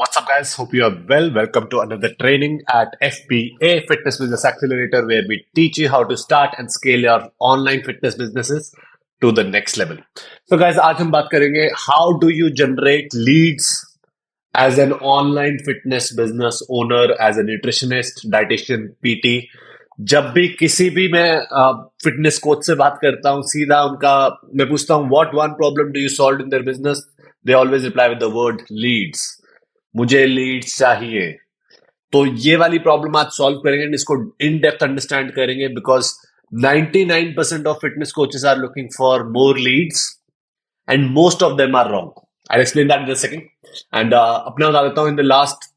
What's up, guys? Hope you are well. Welcome to another training at FBA Fitness Business Accelerator, where we teach you how to start and scale your online fitness businesses to the next level. So, guys, आज हम बात करेंगे how do you generate leads as an online fitness business owner, as a nutritionist, dietitian, PT. जब भी किसी भी मैं fitness coach से बात करता हूँ, सीधा उनका मैं पूछता हूँ what one problem do you solve in their business, they always reply with the word leads. मुझे लीड्स चाहिए. तो ये वाली प्रॉब्लम आज सॉल्व करेंगे एंड इसको इन डेप्थ अंडरस्टैंड करेंगे because 99% of fitness coaches are looking for more leads and most of them are wrong. I explain that in a second. And अपना बता देता हूं, in the last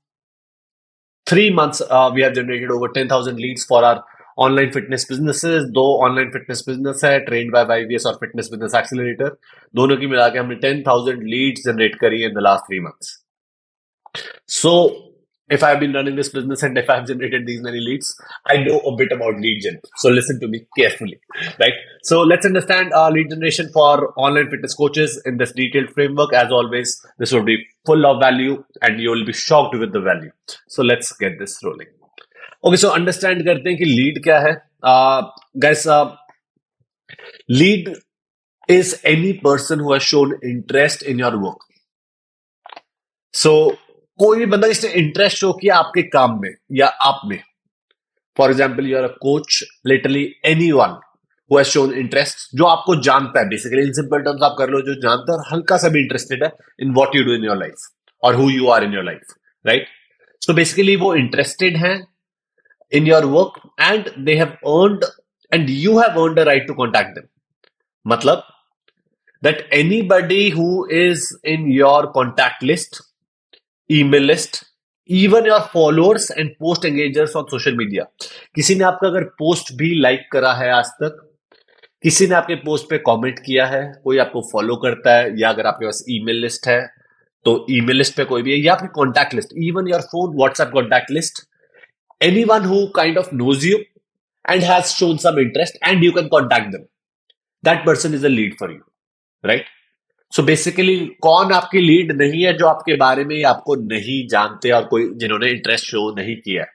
3 months we have generated over 10,000 leads for our online fitness businesses. दो online fitness business है, trained by YVS और fitness business accelerator. दोनों की मिला के हमने 10,000 लीड्स जनरेट करी है इन the last 3 months. So, if I've been running this business and if I've generated these many leads, I know a bit about lead gen. So listen to me carefully, right? So let's understand lead generation for online fitness coaches in this detailed framework. As always, this will be full of value and you will be shocked with the value. So let's get this rolling. Okay, so understand करते हैं कि lead क्या है. Guys, lead is any person who has shown interest in your work. So कोई भी बंदा जिसने interest show किया आपके काम में या आप में. For example, you are a coach, literally anyone who has shown interest, जो आपको जानता है. बेसिकली इन सिंपल टर्म्स आप कर लो, जो जानता है और हल्का सा भी इंटरेस्टेड है in what you do in your life और who you are in your life, right? So basically वो इंटरेस्टेड हैं in your work and they have earned and you have earned the right to contact them. मतलब that anybody who is in your contact list, email list, even your followers and post engagers on social media. किसी ने आपका अगर post भी like करा है आज तक, किसी ने आपके पोस्ट पे कमेंट किया है, कोई आपको फॉलो करता है, या अगर आपके पास ईमेल लिस्ट है तो ईमेल लिस्ट पे कोई भी है, या आपकी contact list, even your phone WhatsApp contact list, anyone who kind of knows you and has shown some interest and you can contact them, that person is a lead for you, right? So basically कौन आपकी lead नहीं है जो आपके बारे में आपको नहीं जानते और कोई जिन्होंने इंटरेस्ट शो नहीं किया है,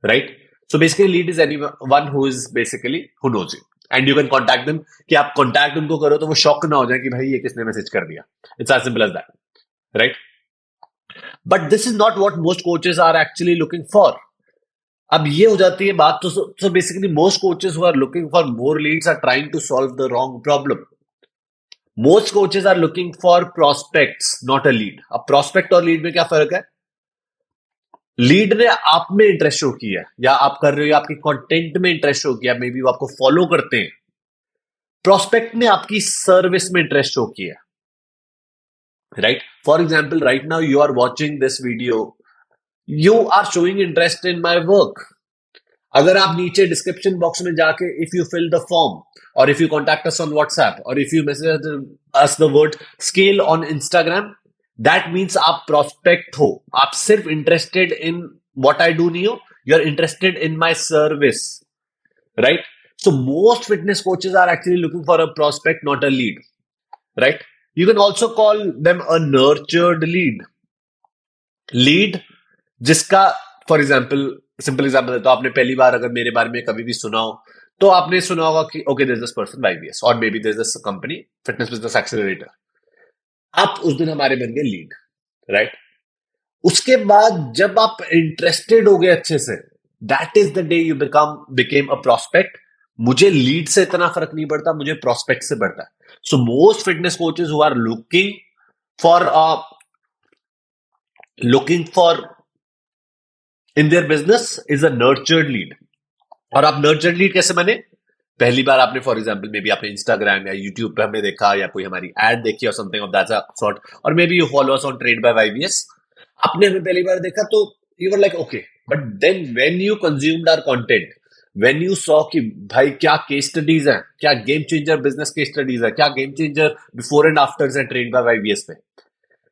right? So basically lead is anyone who is basically who knows you and you can contact them. कि आप कॉन्टैक्ट उनको करो तो वो शॉक ना हो जाए कि भाई ये किसने मैसेज कर दिया. It's as simple as that, right? But this is not what most coaches are actually looking for. अब ये हो जाती है बात. तो basically most coaches who are looking for more leads are trying to solve the wrong problem. Most coaches are looking for prospects, not a lead. अब prospect और lead में क्या फर्क है? लीड ने आप में इंटरेस्ट शो किया या आप कर रहे हो, आपके कंटेंट में इंटरेस्ट शो किया, मे बी वो आपको फॉलो करते हैं. प्रोस्पेक्ट ने आपकी सर्विस में इंटरेस्ट शो किया, right? For example, right now you are watching this video, you are showing interest in my work. अगर आप नीचे डिस्क्रिप्शन बॉक्स में जाके if you fill the form or if you contact us on WhatsApp or if you message us the word scale on Instagram, that means आप prospect हो. आप सिर्फ interested in what I do नहीं हो, you are interested in my service, right? So most fitness coaches are actually looking for a prospect, not a lead, right? You can also call them a nurtured lead. Lead जिसका, for example, simple example देता हूं. आपने पहली बार अगर मेरे बारे में कभी भी सुना हो तो आपने सुना होगा कि okay there is this person YVS और maybe there is this company fitness business accelerator. आप उस दिन हमारे बन गए लीड, राइट? उसके बाद जब आप इंटरेस्टेड हो गए अच्छे से, that is the day you became a prospect. मुझे लीड से इतना फर्क नहीं पड़ता, मुझे प्रोस्पेक्ट से पड़ता है. So most fitness coaches who are looking for in their business is a nurtured lead. और आप nurtured lead कैसे बने? पहली बार आपने फॉर एग्जाम्पल मे बी आपने इंस्टाग्राम या यूट्यूब पे हमें देखा या कोई हमारी एड देखी और समथिंग ऑफ दैट सॉर्ट, और maybe you follow us on trained by YVS. आपने हमें पहली बार देखा तो you were like okay, but then when you consumed our content, when you saw कि भाई क्या केस स्टडीज हैं, क्या game changer business case studies है, क्या game changer before and afters है ट्रेंड बाय YVS पे,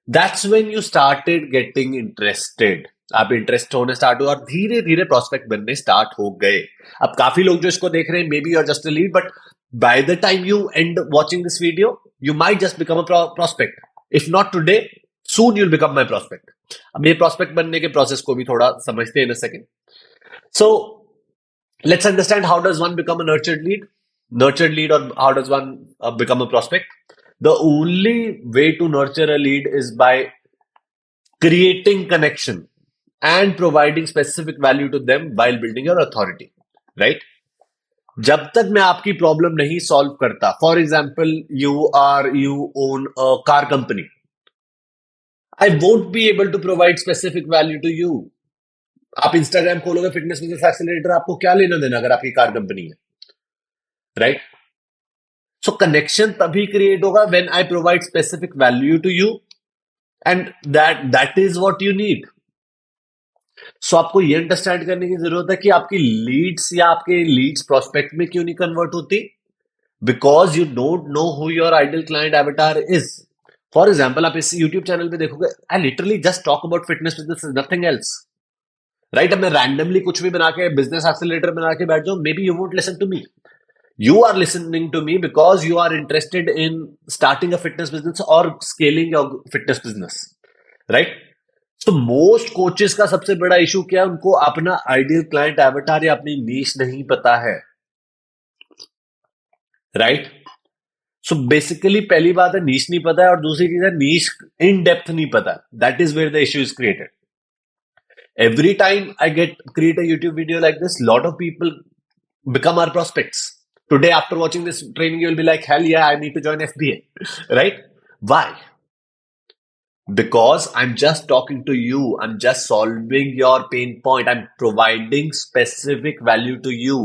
that's when you started getting interested. आप इंटरेस्ट होने स्टार्ट हुए और धीरे धीरे प्रोस्पेक्ट बनने स्टार्ट हो गए. अब काफी लोग जो इसको देख रहे हैं, may be you're just a lead, but by the time you and watching this video, you might just become a prospect. If not today, Soon you'll become my prospect. अब ये prospect बनने के process को भी थोड़ा समझते हैं in a second. So let's understand how does one become a nurtured lead, or how does one become a prospect. The only way to nurture a lead is by creating connection and providing specific value to them while building your authority, right? जब तक मैं आपकी problem नहीं solve करता, for example you own a car company, I won't be able to provide specific value to you. आप Instagram खोलोगे, fitness business accelerator, आपको क्या लेना देना अगर आपकी कार कंपनी है, राइट? सो कनेक्शन तभी क्रिएट होगा when I provide specific value to you, and that is what you need. So आपको ये अंडरस्टैंड करने की जरूरत है कि आपकी लीड्स या आपके लीड्स प्रोस्पेक्ट में क्यों नहीं कन्वर्ट होती. Because you don't know who your ideal client avatar is. For example, आप इस यूट्यूब चैनल पे देखोगे, I literally just talk about fitness business, nothing else, right? अब मैं रैंडमली कुछ भी बना के बिजनेस एक्सेलरेटर बना के बैठ जाऊं, maybe you won't listen to me. You are listening to me because you are interested in starting a fitness business or scaling your fitness business, right? So most coaches का सबसे बड़ा issue क्या है? उनको अपना ideal client avatar या अपनी नीश नहीं पता है, राइट? सो बेसिकली पहली बात है नीश नहीं पता है, और दूसरी चीज है नीश इन डेप्थ नहीं पता. That is where the issue is created. Every time I create a YouTube video like this, lot of people become our prospects. Today, after watching this training, you'll be like, hell yeah, I need to join FBA, right? Why? Because I'm just talking to you. I'm just solving your pain point. I'm providing specific value to you.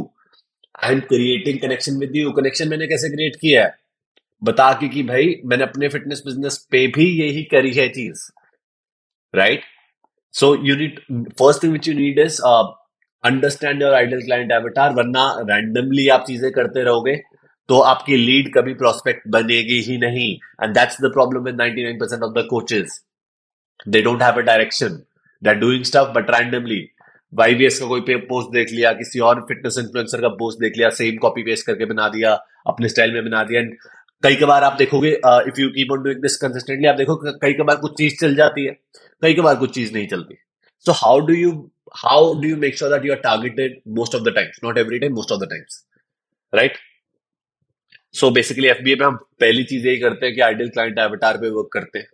I'm creating connection with you. Connection मैंने कैसे create किया है? बता के कि भाई मैंने अपने फिटनेस बिजनेस पे भी यही करी है चीज, right? So you need, first thing which you need is understand your ideal client avatar. वरना रैंडमली आप चीजें करते रहोगे तो आपकी लीड कभी प्रोस्पेक्ट बनेगी ही नहीं. And that's the problem with 99% of the coaches. They don't have a direction, they are doing stuff but randomly. YVS का कोई पोस्ट देख लिया, किसी और फिटनेस इन्फ्लुएंसर का पोस्ट देख लिया, सेम कॉपी पेस्ट करके बना दिया, अपने स्टाइल में बना दिया. एंड कई कबार आप देखोगे, if you keep on doing this consistently, आप देखो कई कबार कुछ चीज चल जाती है, कई कबार कुछ चीज नहीं चलती. सो how do you make sure that you are targeted most of the times? Not every time, most of the times, right? So basically FBA पे हम पहली चीज यही करते हैं कि आइडियल क्लाइंट एवेटार पे वर्क करते हैं,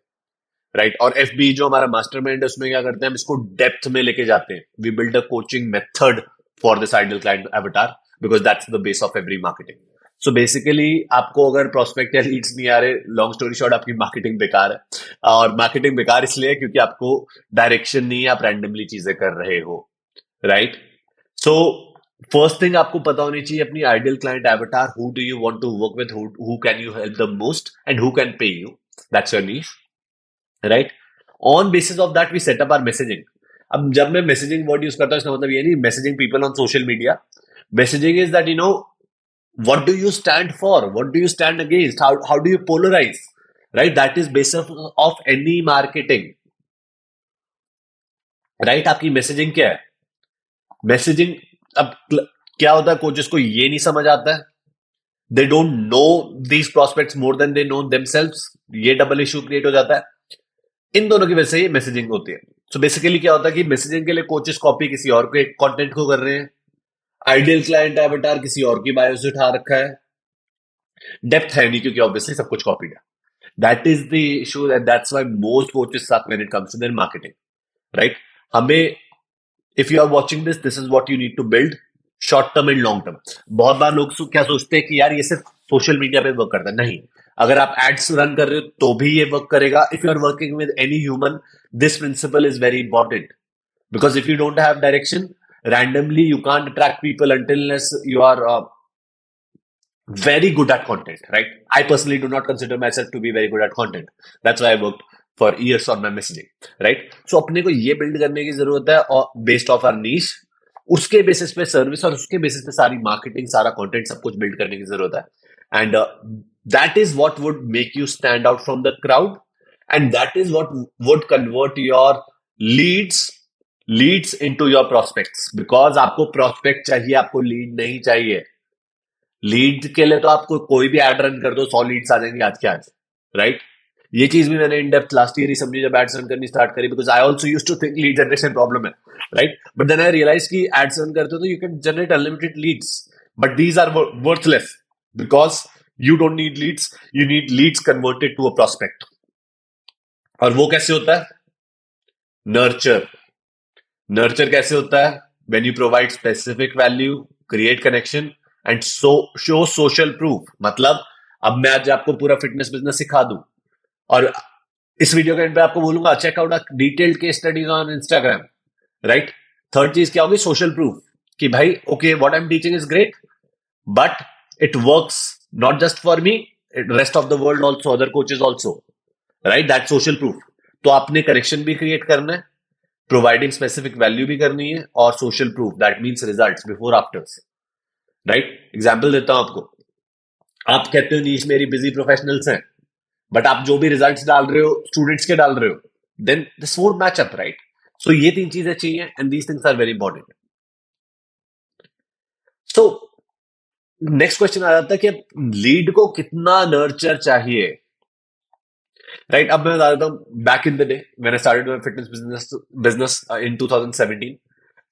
राइट? और FBA जो हमारा मास्टरमाइंड है उसमें क्या करते हैं, हम इसको डेप्थ में लेके जाते हैं. We build a coaching method for this ideal client avatar because that's the base of every marketing. So basically आपको अगर प्रोस्पेक्ट या लीड्स नहीं आ रहे, लॉन्ग स्टोरी शॉर्ट, आपकी मार्केटिंग बेकार है. और मार्केटिंग बेकार इसलिए है क्योंकि आपको डायरेक्शन नहीं है, आप रैंडमली चीजें कर रहे हो, राइट? सो फर्स्ट थिंग आपको पता होनी चाहिए अपनी ideal client avatar. Who do you want to work with, who can you help the most, and who can pay you. That's your niche, right? On basis of that we set up our messaging. अब जब मैं messaging word use करता हूं, इसका मतलब ये नहीं messaging people on social media. Messaging is that, what do you stand for, what do you stand against, how do you polarize, right? That is basis of any marketing, right? आपकी messaging क्या है? Messaging, अब क्या होता है, coaches को ये नहीं समझ आता है. They don't know these prospects more than they know themselves. ये डबल इशू क्रिएट हो जाता है. इन दोनों की वजह से ये मैसेजिंग होती है. सो बेसिकली क्या होता है कि मैसेजिंग के लिए कोचेस कॉपी किसी और के कंटेंट को कर रहे हैं, आइडियल क्लाइंट एवेटार किसी और की बायो से उठा रखा है, डेप्थ है नहीं क्योंकि ऑब्वियसली सब कुछ कॉपीड है. That is the issue, and that's why most coaches suck when it comes to their marketing, right? हमें, if you are watching this is what you need to build, short term and long term. बहुत बार लोग क्या सोचते हैं कि यार ये सिर्फ सोशल मीडिया पे वर्क करता है. नहीं, अगर आप एड्स रन कर रहे हो तो भी ये वर्क करेगा. If you are working with any human, this principle is very important, because if you don't have direction, randomly you can't attract people unless you are very good at content, right? I personally do not consider myself to be very good at content. That's why I worked for years on my messaging, right? So अपने को ये build करने की जरूरत है, और based off our niche, उसके basis पे सर्विस, और उसके बेसिस पे सारी मार्केटिंग, सारा कंटेंट, सब कुछ बिल्ड करने की जरूरत है. And that is what would make you stand out from the crowd, and that is what would convert your Leeds into your prospects. Because आपको प्रोस्पेक्ट चाहिए, आपको लीड नहीं चाहिए. लीड के लिए तो आपको कोई भी एड रन कर दो, 100 लीड्स आ जाएंगे आज के आज, राइट? ये चीज भी मैंने इन डेप्थ लास्ट ईयर ही समझी जब एड्स रन करनी स्टार्ट करी, because I also use to think lead generation problem है, right? But then I realise कि एड्स रन करते हो तो you can generate unlimited leads, but these are worthless because you don't need leads, you need leads converted to a prospect. और वो कैसे होता है? नर्चर। नर्चर कैसे होता है? When you provide specific value, create connection and show social proof. मतलब अब मैं आज आपको पूरा फिटनेस बिजनेस सिखा दूं और इस वीडियो के एंड पे आपको बोलूंगा check out detailed case studies on Instagram, right? Third चीज क्या होगी? सोशल प्रूफ कि भाई okay what I am teaching is great, but it works not just for me, rest of the world also, other coaches also, right? That social proof. तो आपने connection भी create करना है, प्रोवाइडिंग स्पेसिफिक वैल्यू भी करनी है, और social proof that means results before afters, right? Example देता हूं आपको। आप कहते हो नीश मेरी बिजी प्रोफेशनल्स हैं, बट आप जो भी रिजल्ट्स डाल रहे हो स्टूडेंट्स के डाल रहे हो, then this won't match up, right? So ये तीन चीजें चाहिए and these things are very important. So next question आ जाता है कि लीड को कितना नर्चर चाहिए, राइट? अब मैं बता देता हूं, बैक इन द डे मैंने started my fitness business in 2017,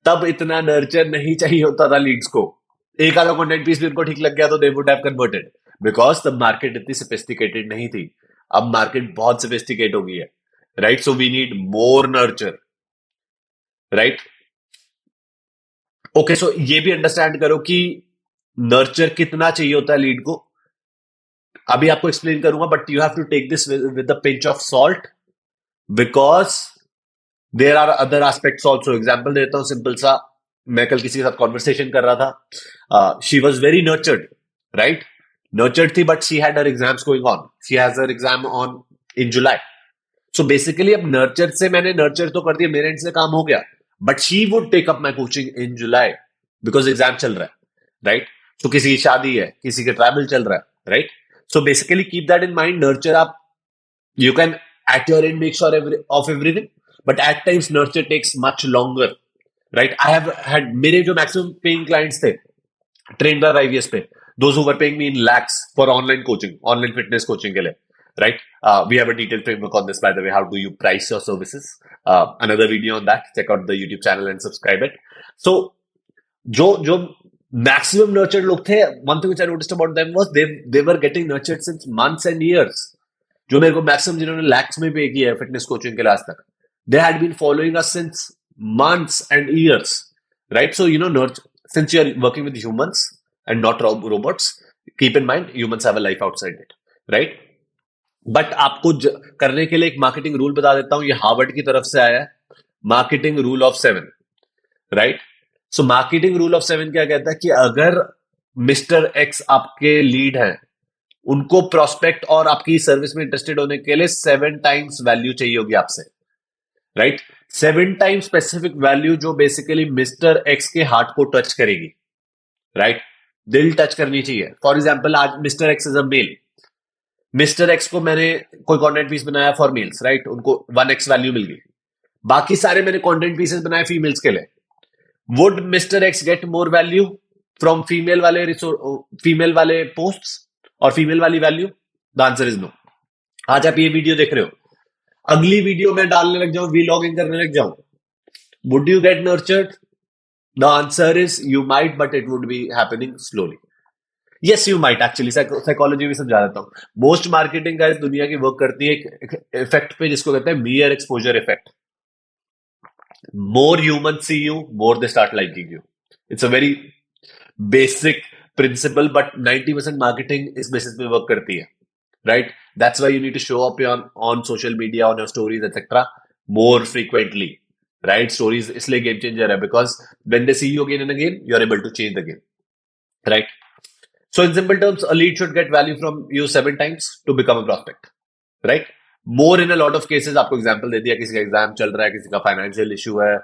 तब इतना नर्चर नहीं चाहिए होता था लीड्स को। एक आधा कंटेंट पीस भी उनको ठीक लग गया तो they would have converted, because तब मार्केट इतनी सोफिस्टिकेटेड नहीं थी। अब मार्केट बहुत सोफिस्टिकेट हो गई है, right? So we need more nurture, right? Okay, so ये भी अंडरस्टैंड करो कि नर्चर कितना चाहिए होता है लीड को। अभी आपको एक्सप्लेन करूंगा, but you have to take this with the pinch of salt, because there are other aspects also. Example देता हूं सिंपल सा। मैं कल किसी के साथ कॉन्वर्सेशन कर रहा था, she was very nurtured, right? Nurtured थी, but she had her exams going on, she has her exam on in July. So basically अब नर्चर से मैंने नर्चर तो कर दिया, मेरे एंड से काम हो गया, but she would take up my coaching in July because exam चल रहा है, राइट? तो किसी की शादी है, किसी का ट्रैवल चल रहा है, right? So basically keep that in mind. Nurture आप, you can at your end make sure of everything, but at times nurture takes much longer, right? I have had मेरे जो maximum paying clients थे trained by IVS पे, those who were paying me in lakhs for online coaching, online fitness coaching के लिए, right? We have a detailed framework on this, by the way. How do you price your services? Another video on that. Check out the YouTube channel and subscribe it. So जो जो maximum nurtured लोग थे, one thing which I noticed about them was they were getting nurtured since months and years. जो मेरे को maximum जिन्होंने लैक्स में पे किया है फिटनेस कोचिंग के लिए आज तक, they had been following us since months and years, right? So you know, since you are working with humans and not robots, keep in mind humans have a life outside it, right? But आपको करने के लिए एक marketing rule बता देता हूं, ये Harvard की तरफ से आया है, marketing rule of 7, right? So marketing rule of 7 क्या कहता है कि अगर मिस्टर एक्स आपके लीड हैं, उनको प्रोस्पेक्ट और आपकी सर्विस में इंटरेस्टेड होने के लिए 7 टाइम्स वैल्यू चाहिए होगी आपसे, राइट? 7 टाइम्स स्पेसिफिक वैल्यू जो बेसिकली मिस्टर एक्स के हार्ट को टच करेगी, राइट? दिल टच करनी चाहिए। फॉर एग्जाम्पल, आज mister X is a male, mister X को मैंने कोई कंटेंट पीस बनाया फॉर मेल्स, राइट? उनको 1x वैल्यू मिल गई। बाकी सारे मैंने कंटेंट पीसेस बनाए फीमेल्स के लिए। Would mister X get more value from female वाले पोस्ट्स और फीमेल वाली value? The answer is no. आज आप ये वीडियो देख रहे हो, अगली वीडियो में डालने लग जाऊं, वीलॉगिंग करने लग जाऊं, would you get nurtured? The answer is you might, but it would be happening slowly. Yes, you might. Actually psychology भी समझा देता हूं। मोस्ट मार्केटिंग गाइस दुनिया की वर्क करती है एक इफेक्ट पे जिसको कहते हैं mere exposure effect. More human see you, more they start liking you. It's a very basic principle, but 90% marketing इस बेसिस पे वर्क करती है, right? That's why you need to show up on social media, on your stories, etc. more frequently, right? Stories इसलिए game changer है because when they see you again and again, you are able to change the game, right? So in simple terms, a lead should get value from you 7 times to become a prospect, right? More in a lot of cases। आपको example दे दिया, किसी का exam चल रहा है, किसी का financial issue है,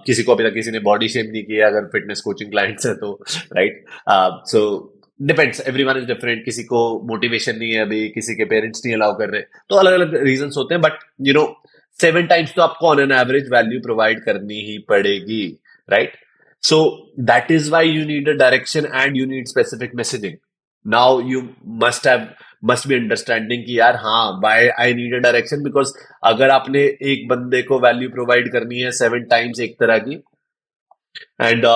किसी को अभी तक किसी ने बॉडी शेप नहीं किया अगर फिटनेस कोचिंग क्लाइंट्स है तो, right? So depends, everyone is different. किसी को मोटिवेशन नहीं है अभी, किसी के पेरेंट्स नहीं अलाउ कर रहे, तो अलग अलग रीजंस होते हैं, बट यू नो 7 टाइम्स तो आपको on an average value provide करनी ही पड़ेगी, right? So that is why you need a direction and you need specific messaging. Now you must have must be understanding कि यार हाँ why I need a direction, because अगर आपने एक बंदे को वैल्यू प्रोवाइड करनी है 7 टाइम्स एक तरह की, and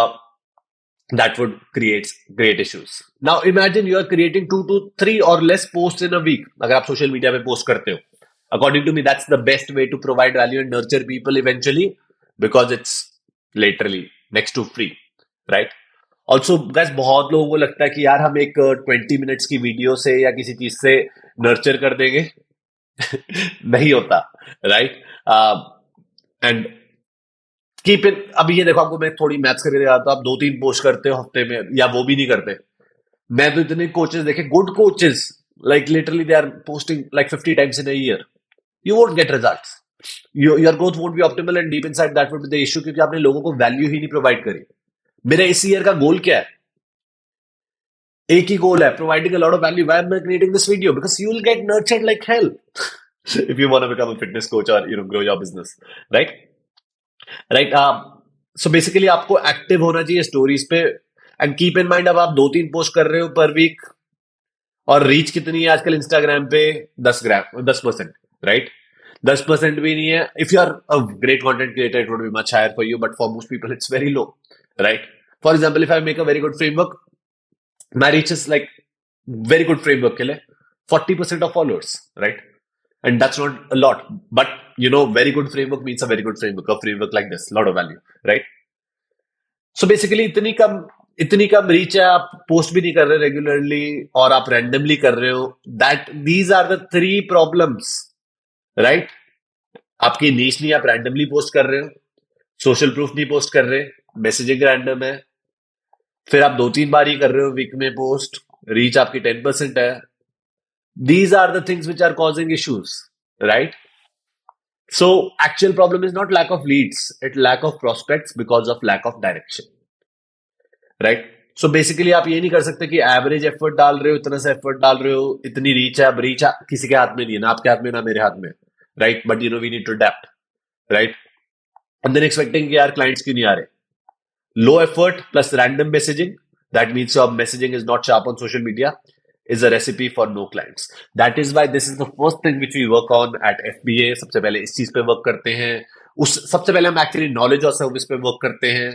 that would create great issues. Now imagine you are creating 2 to 3 or less posts in a week. अगर आप social media पे post करते हो, according to me, that's the best way to provide value and nurture people eventually, because it's literally next to free, right? Also gas बहुत लोगों को लगता है कि यार हम एक 20 मिनट्स की वीडियो से या किसी चीज से नर्चर कर देंगे. नहीं होता, राइट? एंड कीप इन, अभी ये देखो, आपको मैं थोड़ी मैथ्स करके दिखाता हूं. आप 2-3 पोस्ट करते हो हफ्ते में, या वो भी नहीं करते. मैं तो इतने कोचेस देखे, good coaches, like literally they are posting like 50 times in a year. You won't get results. Your growth won't be optimal, and deep inside that would be the issue, क्योंकि आपने लोगों को वैल्यू ही नहीं provide करी. मेरा इस year का गोल क्या है? एक ही गोल है, providing a lot of value. Why am I creating this video? Because you will get nurtured like hell if you want to become a fitness coach, or grow your business, right? Right. So basically आपको active होना चाहिए stories पे. And keep in mind, अब आप 2-3 post कर रहे हो पर वीक, और रीच कितनी है आजकल इंस्टाग्राम पे? 10%, राइट? 10% भी नहीं है. If you are a great content creator it would be much higher for you, but for most people it's very low, right? For example, if I make a very good framework, my reach is like, very good framework के लिए 40% of followers, right? And that's not a lot, but very good framework means a very good framework. A framework like this, lot of value, right? So basically, इतनी कम reach है, आप post भी नहीं कर रहे regularly, और आप रैंडमली कर रहे हो. These are the 3 problems, right? आपकी नीश नहीं, आप रैंडमली पोस्ट कर रहे हो, सोशल प्रूफ नहीं पोस्ट कर रहे, मैसेजिंग रैंडम है, फिर आप 2-3 बार ही कर रहे हो वीक में पोस्ट, रीच आपकी 10% है. These are the things which are causing issues, right? So actual problem is not lack of leads, it lack of prospects because of lack of direction, right? So basically आप ये नहीं कर सकते कि average effort डाल रहे हो, इतना सा एफर्ट डाल रहे हो, इतनी रीच है. अब रीच किसी के हाथ में नहीं है, ना आपके हाथ में ना मेरे हाथ में, right? But we need to adapt, right? And then expecting कि यार क्लाइंट्स क्यों नहीं आ रहे. Low effort plus random messaging, that means your messaging is not sharp on social media, is a recipe for no clients. That is why this is the first thing which we work on at FBA. सबसे पहले इस चीज पे work करते हैं. सबसे पहले हम एक्चुअली नॉलेज और सर्विस पे वर्क करते हैं,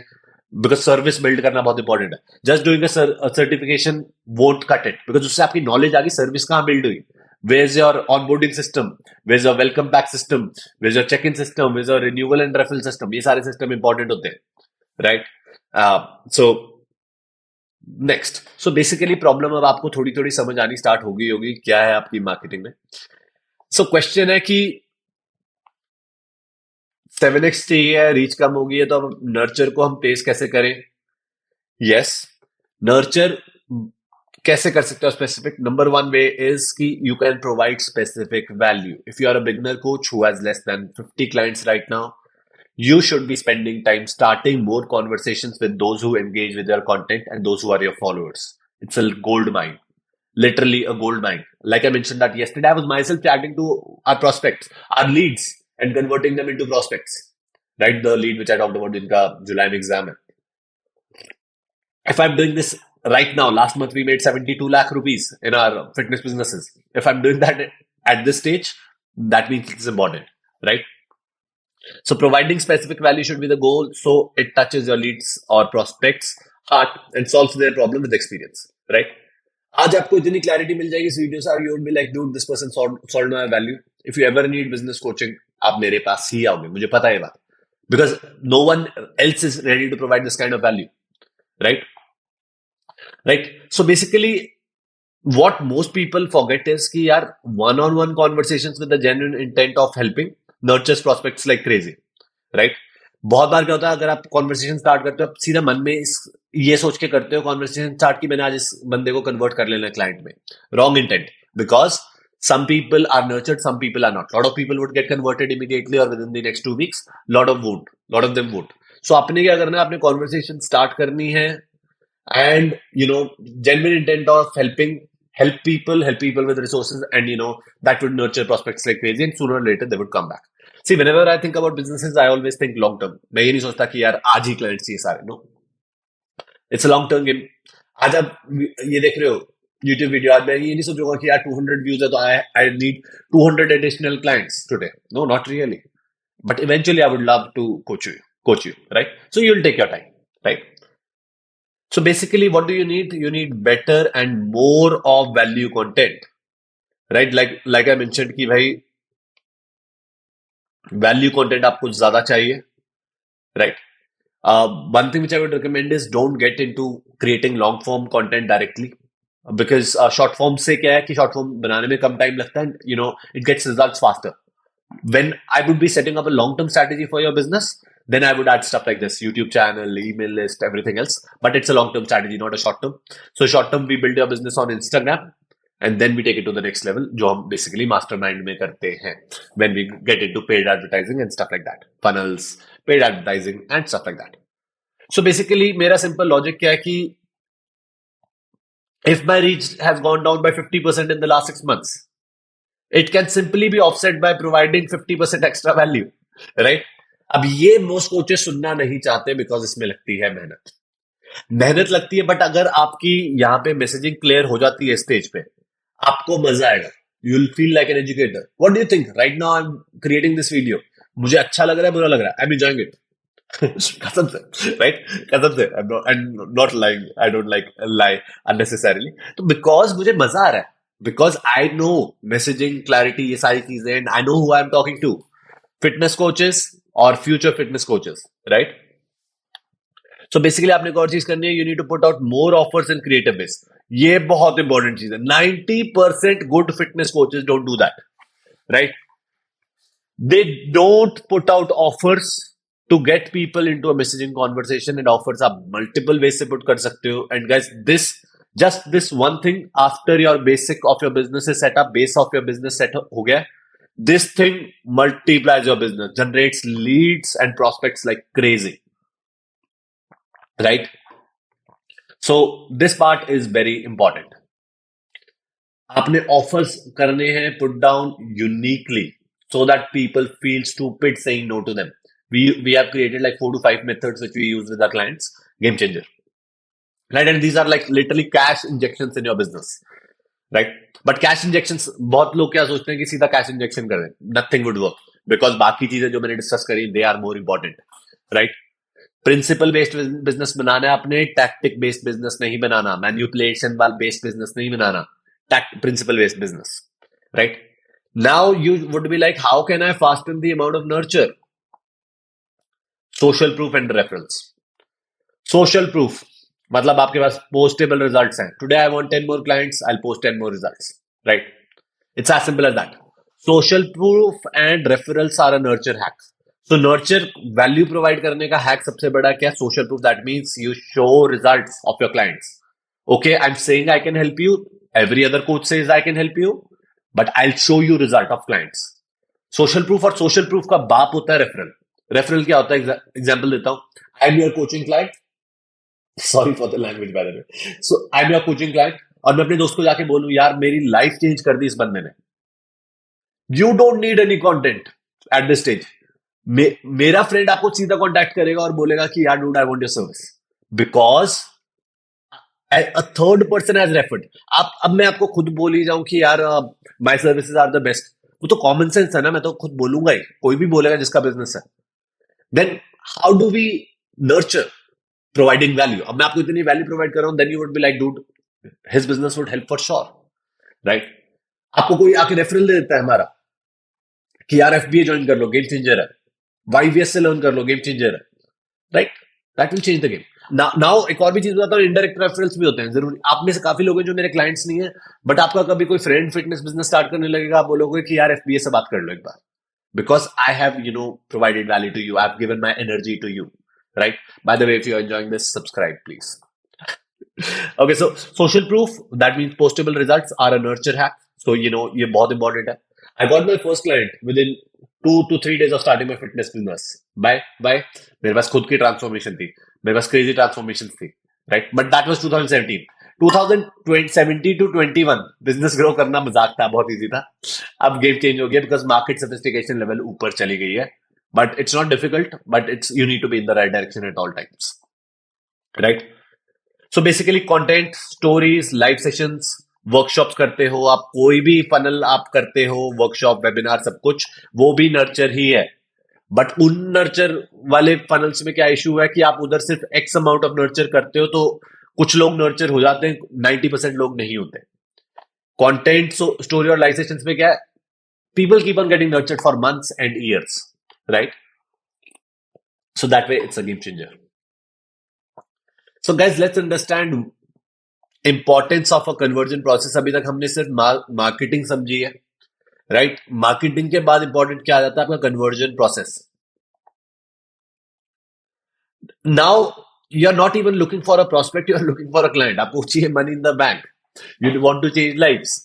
बिकॉज सर्विस बिल्ड करना बहुत इंपॉर्टेंट है. Just doing a certification won't cut it, because उससे आपकी नॉलेज आ गई, सर्विस कहाँ बिल्ड हुई? Where's your onboarding system? Where's your welcome back system? Where's your check-in system? Where's your renewal and referral system? ये सारे system important होते हैं, right? So next, so basically problem अब आपको थोड़ी थोड़ी समझ आनी स्टार्ट होगी क्या है आपकी मार्केटिंग में. सो क्वेश्चन है कि 7x चाहिए, रीच कम होगी है, तो अब नर्चर को हम तेज कैसे करें? यस, नर्चर कैसे कर सकते हो स्पेसिफिक? नंबर 1 वे इज कि you can provide specific value. If you are a beginner coach who has less than 50 clients right now, you should be spending time starting more conversations with those who engage with your content and those who are your followers. It's a gold mine, literally a gold mine. Like I mentioned that yesterday, I was myself chatting to our prospects, our leads, and converting them into prospects. Right, the lead which I talked about in July exam. If I'm doing this right now, last month we made 72 lakh rupees in our fitness businesses. If I'm doing that at this stage, that means it's important, right? So providing specific value should be the goal, so it touches your leads or prospects heart and solves their problem with experience, right? आज आपको इतनी clarity मिल जाएगी इस video से, you would be like, dude, this person solved my value. If you ever need business coaching, आप मेरे पास ही आओगे, मुझे पता है बात, because no one else is ready to provide this kind of value, right? Right? So basically, what most people forget is कि यार one-on-one conversations with the genuine intent of helping nurtures prospects like crazy, right? बहुत बार क्या होता है, अगर आप conversation start करते हो, आप सीधा मन में ये सोच के करते हो कॉन्वर्सेशन स्टार्ट की मैंने आज इस बंदे को कन्वर्ट कर लेना क्लाइंट में. Wrong intent, because some people are nurtured, some people are not. Lot of people would get converted immediately or within the next 2 weeks. Lot of them won't. So आपने क्या करना है, आपने कॉन्वर्सेशन स्टार्ट करनी है, and genuine intent of help people with resources, and that would nurture prospects like crazy, and sooner or later they would come back. See, whenever I think about businesses, I always think long term. मैं ये नहीं सोचता कि यार आज ही clients चाहिए सारे. No, it's a long term game. आज आप ये देख रहे हो, यूट्यूब वीडियो, आज मैं ये नहीं सोचूंगा कि यार 200 व्यूज है तो I I need 200 additional clients today. No, not really. But eventually, I would love to coach you, right? So you'll take your time, right? So basically, what do you need? You need better and more of value content, right? Like I mentioned कि भाई value content आपको ज्यादा चाहिए, right? One thing which I would recommend is don't get into creating long form content directly. Because short form से क्या है कि short form बनाने में कम time लगता है, and it gets results faster. When I would be setting up a long-term strategy for your business, then I would add stuff like this: YouTube channel, email list, everything else. But it's a long-term strategy, not a short-term. So short-term, we build your business on Instagram, and then we take it to the next level, जो हम basically mastermind में करते हैं. When we get into paid advertising and stuff like that, funnels, paid advertising and stuff like that. So basically, मेरा simple logic क्या है कि if my reach has gone down by 50% in the last 6 months, it can simply be offset by providing 50% extra value, right? अब ये most coaches सुनना नहीं चाहते because इसमें लगती है मेहनत. मेहनत लगती है, बट अगर आपकी यहाँ पे मैसेजिंग क्लियर हो जाती है स्टेज पे, आपको मजा आएगा. You will feel like an educator. What do you think right now? I am creating this video. मुझे अच्छा लग रहा है, बुरा लग रहा है, आई एम एंजॉयिंग इट. कसम से, राइट? कसम से. I am not lying. I don't like lie unnecessarily. तो बिकॉज मुझे मजा आ रहा है, because I know messaging clarity, ये सारी चीजें, and I know who I am talking to. Fitness coaches और future fitness coaches, right? So basically आपने एक और चीज करनी है. You need to put out more offers in creative ways. ये बहुत इंपॉर्टेंट चीज है. 90% good fitness coaches don't do that, right? They don't put out offers to get people into a messaging conversation, and offers आप multiple ways से put कर सकते हो. And guys, this one thing, after your basic of your business is set up, base of your business set up हो गया, this thing multiplies your business, generates leads and prospects like crazy, right? So this part is very important. आपने offers करने हैं put down uniquely, so that people feel stupid saying no to them. We have created like 4 to 5 methods which we use with our clients. Game changer, right? And these are like literally cash injections in your business, right? But cash injections, बहुत लोग क्या सोचते हैं कि सीधा cash injection कर दें. Nothing would work because बाकी चीजें जो मैंने डिस्कस करी, they are more important, right? Principle based business बनाना है अपने, टैक्टिक बेस्ड बिजनेस नहीं बनाना, मैन्युपुलेशन वाला बेस्ड बिजनेस नहीं बनाना, principle based business, right? Now you would be like, how can I fasten the amount of nurture? Social proof and reference. Social proof मतलब आपके पास पोस्टेबल रिजल्ट्स हैं. Today I want 10 more clients, I will post 10 more results, right? It's as simple as that. Social proof and referrals are a nurture hack. So nurture value provide करने का hack सबसे बड़ा क्या? Social proof. That means you show results of your clients. Okay, I am saying I can help you. Every other coach says I can help you, but I will show you result of clients. Social proof. और social proof का बाप होता है referral. Referral क्या होता है? Example देता हूं. I am your coaching client. Sorry for the language by the way. So I am your coaching client, और मैं अपने दोस्त को जाके बोलूं, यार मेरी लाइफ चेंज कर दी इस बंदे ने. You don't need any content at this stage. मेरा फ्रेंड आपको सीधा कांटेक्ट करेगा और बोलेगा कि यार dude I want your service, because a third person has referred. आप, अब मैं आपको खुद बोल ही जाऊं कि यार my services are the best, वो तो कॉमन सेंस है ना. मैं तो खुद बोलूंगा ही, कोई भी बोलेगा जिसका बिजनेस है. Then how do we nurture? Providing value. अब मैं आपको इतनी वैल्यू प्रोवाइड कर रहा हूं, then you would be like, dude his business would help for sure, right? आपको कोई आके रेफरल दे देता है हमारा कि यार एफबीए ज्वाइन कर लो, गेम चेंजर है. वाईवीएस से लर्न कर लो, गेम चेंजर है, right? That will change the game. Now एक और भी चीज बताता हूँ, इनडायरेक्ट रेफरल्स भी होते हैं. जरूरी आप में से काफी लोग हैं जो मेरे क्लाइंट्स नहीं है, बट आपका कभी कोई फ्रेंड फिटनेस बिजनेस स्टार्ट करने लगेगा, आप बोलोगे कि यार एफबीए से बात कर लो एक बार, because I have, provided value to you. I've given my energy to you, right? By the way, if you're enjoying this, subscribe, please. Okay, so social proof, that means postable results are a nurture hack. So, ये बहुत important है. I got my first client within 2 to 3 days of starting my fitness business. Bye. मेरे पास खुद की transformation थी, मेरे पास crazy transformation थी, right? But that was 2017. 2017 to 21 business grow करना मजाक था, बहुत इजी था. अब गेम चेंज हो गया बिकॉज मार्केट सोफिस्टिकेशन लेवल ऊपर चली गई है. But it's not difficult, but it's you need to be in the right direction at all times, right? So basically content, stories, live sessions, workshops करते हो आप, कोई भी फनल आप करते हो, वर्कशॉप वेबिनार सब कुछ, वो भी नर्चर ही है। बट उन नर्चर वाले फनल्स में क्या इशू है कि आप उधर सिर्फ एक्स अमाउंट ऑफ नर्चर करते हो, तो कुछ लोग नर्चर हो जाते हैं, 90% लोग नहीं होते। कंटेंट स्टोरी और लाइफ सेशंस में क्या है, people keep on getting nurtured for months and years, right? So that way it's a game changer. So guys, let's understand importance of a conversion process. अभी तक हमने सिर्फ मार्केटिंग समझी है, राइट? मार्केटिंग के बाद इंपॉर्टेंट क्या आ जाता है, आपका conversion process. Now you are not even looking for a prospect, you are looking for a client. आपको चाहिए money in the bank, you want to change lives,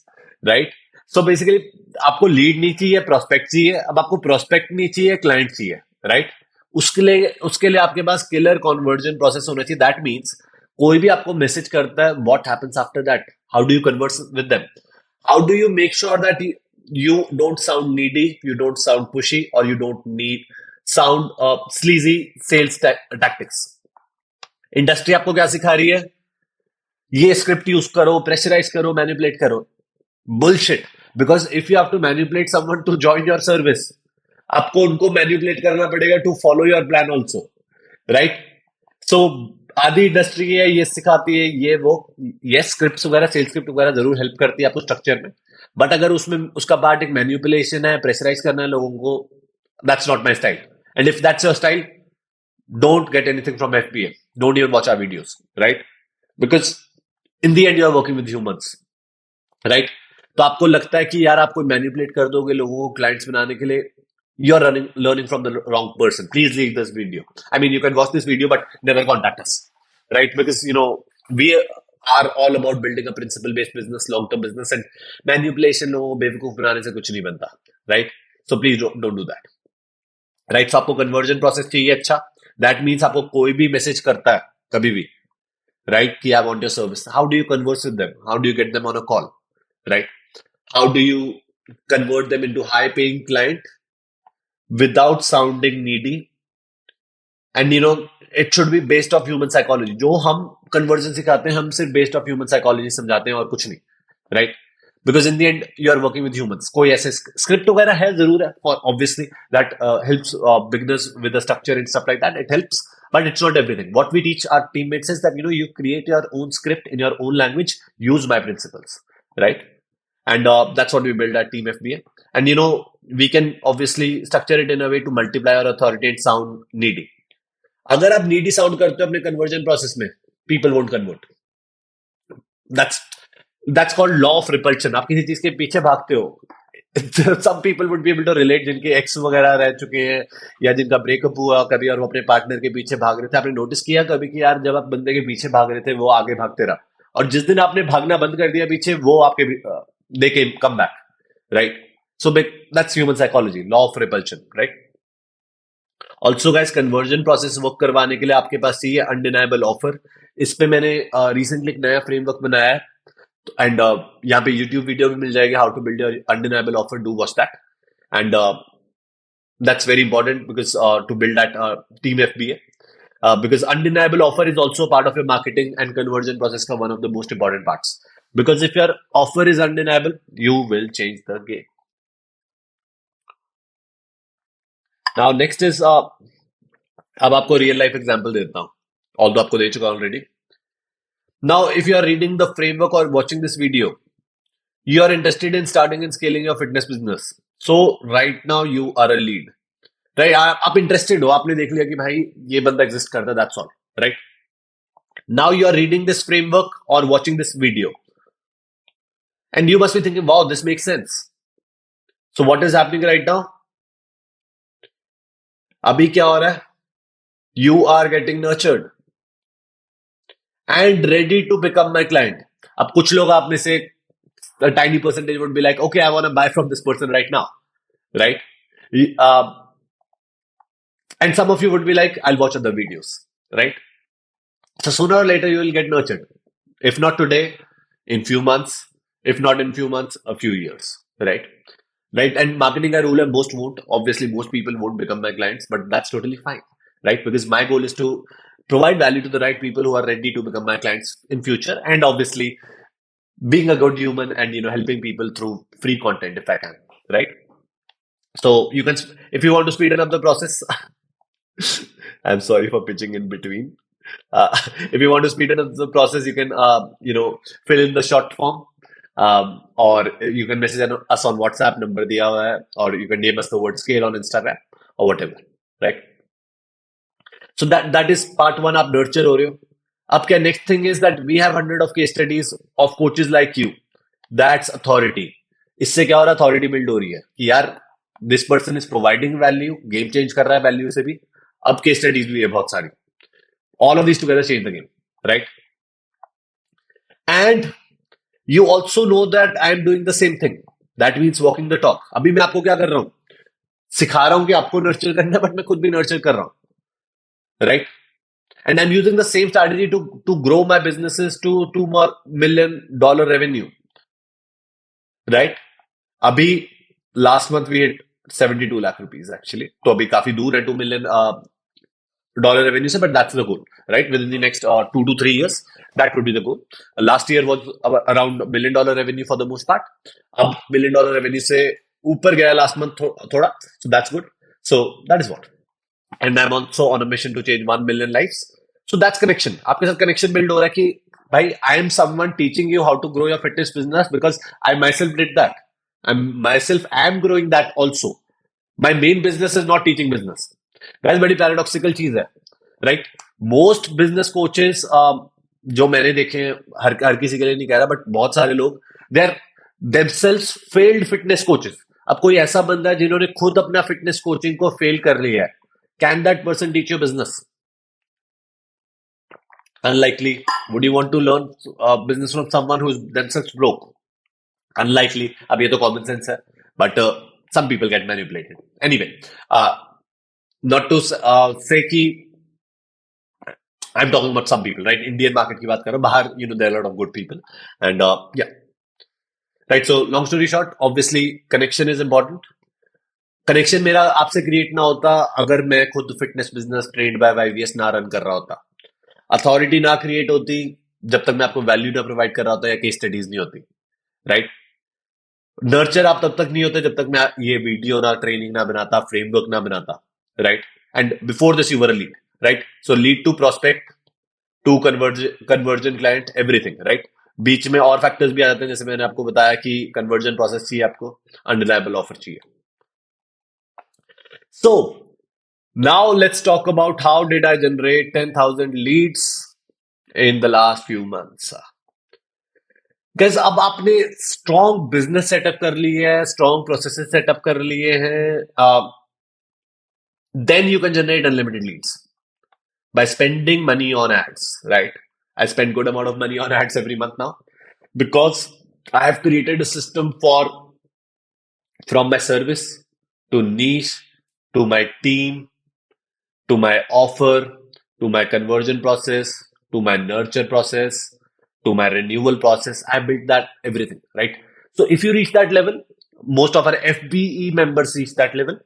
right? So basically आपको lead नहीं चाहिए, prospect चाहिए। अब आपको prospect नहीं चाहिए, क्लाइंट चाहिए, राइट? उसके लिए आपके पास किलर कन्वर्जन प्रोसेस होना चाहिए। दैट मीन्स कोई भी आपको मैसेज करता है, what happens after that, how do you converse with them, how do you make sure that you don't sound needy, you don't sound pushy, or you don't need sound sleazy sales tactics. Industry आपको क्या सिखा रही है, ये script use करो, pressurise करो, manipulate करो। Bullshit. Because if you have to manipulate someone to join your service, आपको उनको मैनिपुलेट करना पड़ेगा to follow your plan also, right? So आधी इंडस्ट्री है ये सिखाती है, ये वो, ये स्क्रिप्ट वगैरह, सेल्स स्क्रिप्ट वगैरह जरूर हेल्प करती है आपको स्ट्रक्चर में, बट अगर उसमें उसका पार्ट एक मैनिपुलेशन है, प्रेशराइज करना है लोगों को, that's not my style. And if that's your style, don't get anything from FBA. Don't even watch our videos, right? Because in the end, you are working with humans, right? तो आपको लगता है कि यार आप कोई मैनिपुलेट कर दोगे लोगों को क्लाइंट्स बनाने के लिए, you are learning from the wrong person. Please leave this video. I mean, you can watch this video, but never contact us, right? Because we are all about building a principle-based business, long-term business, and manipulation लोगों को बेवकूफ बनाने से कुछ नहीं बनता, right? So please don't do that. Right? आपको conversion process चाहिए अच्छा, दैट मीन्स आपको कोई भी मैसेज करता है कभी भी, राइट, कि I want your service, how do you converse with them, how do you get them on a call, right? How do you convert them into high paying client without sounding needy, and it should be based of human psychology. जो हम conversion सिखाते हैं, हम सिर्फ based of human psychology समझाते हैं और कुछ नहीं, right? Because in the end you are working with humans. कोई ऐसे स्क्रिप्ट वगैरह है जरूर है, for obviously that helps beginners with the structure and stuff like that, it helps, but it's not everything. What we teach our teammates is that you create your own script in your own language, use my principles, right? And that's what we build at Team FBA. And we can obviously structure it in a way to multiply our authority and sound needy. अगर आप needy sound करते हो अपने conversion process में, people won't convert. That's called law of repulsion. आप किसी चीज के पीछे भागते हो, some people would be able to relate, जिनके एक्स वगैरह रह चुके हैं या जिनका ब्रेकअप हुआ कभी और वो अपने पार्टनर के पीछे भाग रहे थे। आपने नोटिस किया कभी कि यार जब आप बंदे के पीछे भाग रहे थे वो आगे भागते रहा, और जिस दिन आपने भागना बंद कर दिया पीछे, वो आपके they came come back, right? So that's human psychology, law of repulsion, right? Also guys, conversion process work करवाने के लिए आपके पास चाहिए अनडिनाइबल ऑफर। इस पे मैंने रिसेंटली एक नया फ्रेमवर्क बनाया है, एंड यहाँ पे YouTube वीडियो भी मिल जाएगी, how to build your undeniable offer, do watch that. And that's very important because to build that Team FBA, because undeniable offer is also part of your marketing and conversion process का one of the most important parts. Because if your offer is undeniable, you will change the game. Now next is अब आपको real life example देता हूँ, although आपको दे चुका already. Now if you are reading the framework or watching this video, you are interested in starting and scaling your fitness business. So right now you are a lead, right? आप interested हो, आपने देख लिया कि भाई ये बंदा exist करता है, that's all, right? Now you are reading this framework और watching this video, and you must be thinking, wow, this makes sense. So what is happening right now? अभी क्या हो रहा है? You are getting nurtured and ready to become my client. अब कुछ लोग आप में से a tiny percentage would be like, okay, I want to buy from this person right now, right? And some of you would be like, I'll watch other videos, right? So sooner or later you will get nurtured. If not today, in few months. If not in few months, a few years, right? Right? And marketing a rule, and most won't. Obviously, most people won't become my clients, but that's totally fine, right? Because my goal is to provide value to the right people who are ready to become my clients in future, and obviously being a good human and helping people through free content if I can, right? So you can, if you want to speeden up the process, I'm sorry for pitching in between. If you want to speeden up the process, you can fill in the short form, or you can message us on WhatsApp number दिया हुआ है, or you can DM us the word scale on Instagram or whatever, right? So that is part one. आप nurture हो रहे हो. अब क्या next thing is that we have hundred of case studies of coaches like you. That's authority. इससे क्या हो रहा है? Authority build हो रही है कि यार this person is providing value, game change कर रहा है value से भी. अब case studies भी है बहुत सारी. All of these together change the game, right? And you also know that I am doing the same thing. That means walking the talk. अभी मैं आपको क्या कर रहा हूँ? सिखा रहा हूँ कि आपको nurture करना है, but मैं खुद भी nurture कर रहा हूँ, right? And I'm using the same strategy to grow my businesses to $2 million revenue, right? अभी last month we hit 72 lakh rupees actually. तो अभी काफी दूर है $2 million revenue से, but that's the goal, right? Within the next 2 to 3 years, that would be the goal. Last year was around $1 million revenue for the most part. अब $1 million revenue से ऊपर गया last month थोड़ा, so that's good. So that is what. And I'm also on a mission to change 1 million lives. So that's connection. आपके साथ connection build हो रहा है कि भाई I am someone teaching you how to grow your fitness business because I myself did that. I myself am growing that also. My main business is not teaching business. Guys, बड़ी paradoxical चीज है, right? Most business coaches जो मैंने देखे हैं, हर किसी के लिए नहीं कह रहा, बट बहुत सारे लोग they are themselves failed fitness coaches. अब कोई ऐसा बंदा है जिन्होंने खुद अपना फिटनेस कोचिंग को फेल कर लिया है, can that person teach you business? Unlikely. Would you want to learn business from someone who's themselves broke? Unlikely. अब ये तो common sense है, but some people get manipulated. Anyway, not to say कि I'm talking about some people, right? Indian market की बात कर रहा हूँ. बाहर, there are a lot of good people, and yeah, right. So long story short, obviously connection is important. Connection मेरा आपसे create ना होता अगर मैं खुद फिटनेस बिजनेस ट्रेंड बाय वाईवीएस ना रन कर रहा होता. अथॉरिटी ना क्रिएट होती जब तक मैं आपको वैल्यू ना प्रोवाइड कर रहा होता या केस स्टडीज नहीं होती, राइट? नर्चर आप तब तक नहीं होते जब तक मैं ये वीडियो ना, ट्रेनिंग ना बनाता, फ्रेमवर्क ना बनाता, right? And before this you were a lead, right? So lead to prospect to conversion client, everything, right? बीच में और फैक्टर्स भी आ जाते हैं, जैसे मैंने आपको बताया कि कन्वर्जन प्रोसेस चाहिए आपको, अनरिलायबल ऑफर चाहिए. So now let's talk about how did I generate 10,000 leads in the last few months. Guys, अब आपने strong business setup कर ली है, strong processes setup कर लिए हैं, then you can generate unlimited leads by spending money on ads, right? I spend good amount of money on ads every month now because I have created a system from my service to niche to my team to my offer to my conversion process to my nurture process to my renewal process. I built that everything, right? So if you reach that level, most of our FBE members reach that level,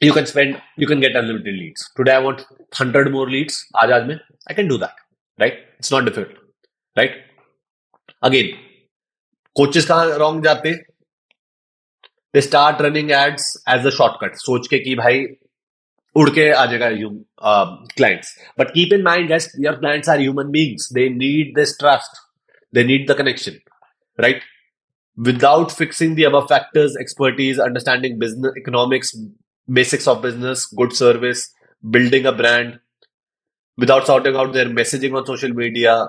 you can get unlimited leads. Today I want 100 more leads. आज में I can do that, right? It's not difficult, right? Again, coaches कहाँ wrong जाते? They start running ads as a shortcut, सोच के कि भाई उड़ के आ जाएगा clients. But keep in mind, guys, your clients are human beings. They need this trust. They need the connection, right? Without fixing the above factors, expertise, understanding business economics, basics of business, good service, building a brand, without sorting out their messaging on social media,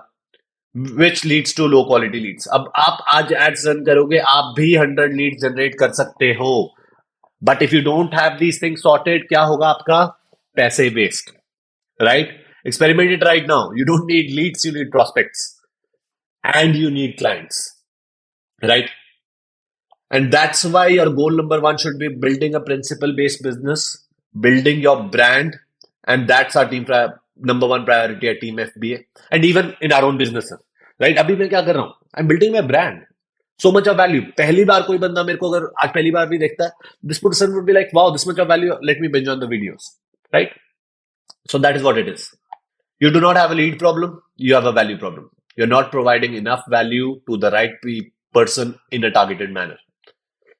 which leads to low quality leads. अब आप आज ads run करोगे, आप भी 100 leads generate कर सकते हो. But if you don't have these things sorted, क्या होगा आपका? पैसे waste, right? Experiment it right now. You don't need leads, you need prospects. And you need clients, right? And that's why your goal number one should be building a principle-based business, building your brand, and that's our number one priority at Team FBA, and even in our own businesses, right? अभी मैं क्या कर रहा हूँ? I'm building my brand. So much of value. पहली बार कोई बंदा मेरे को अगर आज पहली बार भी देखता है, this person would be like, wow, this much of value. Let me binge on the videos, right? So that is what it is. You do not have a lead problem. You have a value problem. You're not providing enough value to the right person in a targeted manner.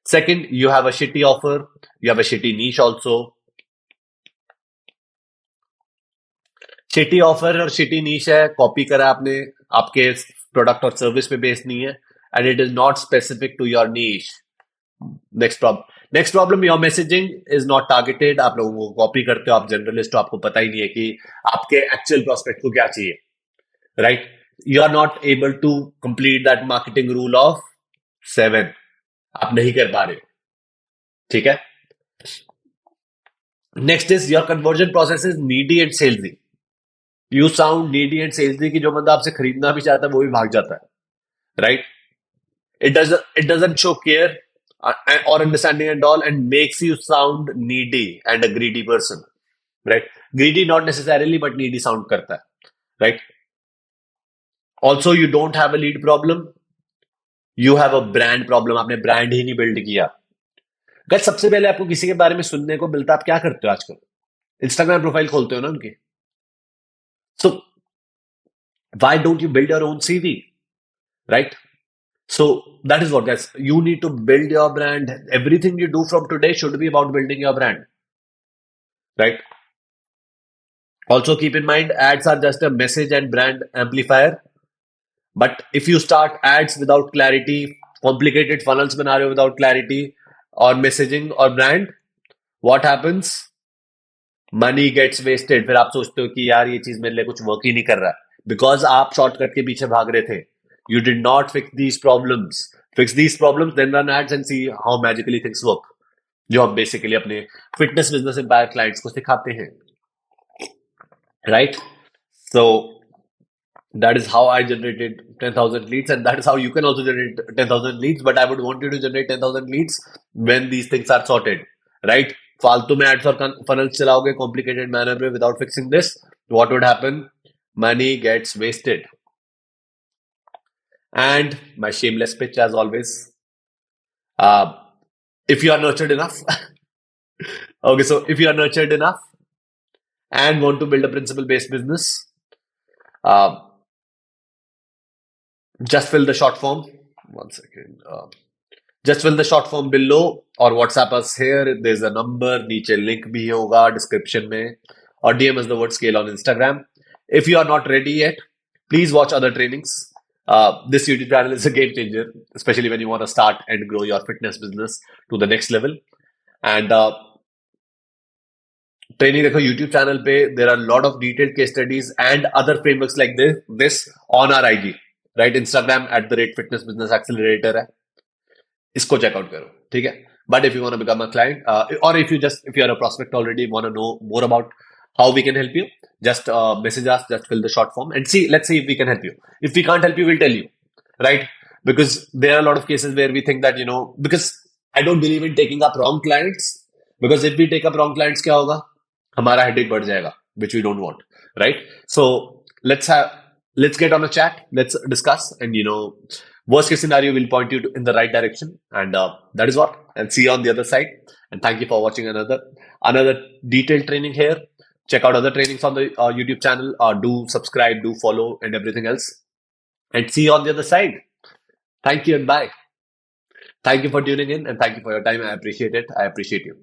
Second, you have a shitty offer, you have a shitty niche also. Shitty offer और shitty niche है, copy करा आपने, आपके product और service पे based नहीं है, and it is not specific to your niche. Next problem, your messaging is not targeted. आप लोगों को कॉपी करते हो, आप जनरलिस्ट हो, आपको पता ही नहीं है कि आपके एक्चुअल प्रोस्पेक्ट को क्या चाहिए, right? You are not able to complete that marketing rule of 7. आप नहीं कर पा रहे, ठीक है? Next is your conversion process is needy and salesy. You sound needy and salesy कि जो बंदा आपसे खरीदना भी चाहता है वो भी भाग जाता है, right? It doesn't show care or understanding at all, and makes you sound needy and a greedy person, right? Greedy not necessarily, but needy sound करता है, right? Also, you don't have a lead problem, you have a brand problem. आपने brand ही नहीं build किया. Guys, सबसे पहले आपको किसी के बारे में सुनने को मिलता है, आप क्या करते हो आजकल? इंस्टाग्राम प्रोफाइल खोलते हो ना उनकी. So why don't you build your own CV, right? So that is what, guys. You need to build your brand. Everything you do from today should be about building your brand, right? Also, keep in mind, ads are just a message and brand amplifier. But if you start ads without clarity, complicated funnels बना रहे हो without clarity or messaging or brand, what happens? Money gets wasted. फिर आप सोचते हो कि यार ये चीज मेरे लिए कुछ वर्क ही नहीं कर रहा, बिकॉज आप शॉर्टकट के पीछे भाग रहे थे. You did not fix these problems. Fix these problems, then run ads and see how magically things work. जो हम बेसिकली अपने फिटनेस बिजनेस एम्पायर क्लाइंट्स को सिखाते हैं, right? So that is how I generated 10,000 leads, and that is how you can also generate 10,000 leads. But I would want you to generate 10,000 leads when these things are sorted, right? फालतू में ads और funnels चलाओगे complicated manner में without fixing this, what would happen? Money gets wasted. And my shameless pitch, as always, uh, if you are nurtured enough, okay, so if you are nurtured enough and want to build a principle-based business, uh, just fill the short form. One second. Just fill the short form below or WhatsApp us here. There's a number. नीचे link भी होगा description में. Or DM us the word scale on Instagram. If you are not ready yet, please watch other trainings. This YouTube channel is a game changer, especially when you want to start and grow your fitness business to the next level. And training देखो YouTube channel पे, there are a lot of detailed case studies and other frameworks like this on our IG, right? Instagram @fitness business accelerator है, इसको checkout करो, ठीक है? But if you want to become a client, और if you are a prospect already, want to know more about how we can help you, just message us, just fill the short form and let's see if we can help you. If we can't help you, we'll tell you, right? Because there are a lot of cases where we think that, because I don't believe in taking up wrong clients, because if we take up wrong clients, क्या होगा? हमारा headache बढ़ जाएगा, which we don't want, right? So let's get on a chat, let's discuss, and worst case scenario, will point you in the right direction, and that is what. And see you on the other side. And thank you for watching another detailed training here. Check out other trainings on the YouTube channel. Do subscribe, do follow, and everything else. And see you on the other side. Thank you and bye. Thank you for tuning in, and thank you for your time. I appreciate it. I appreciate you.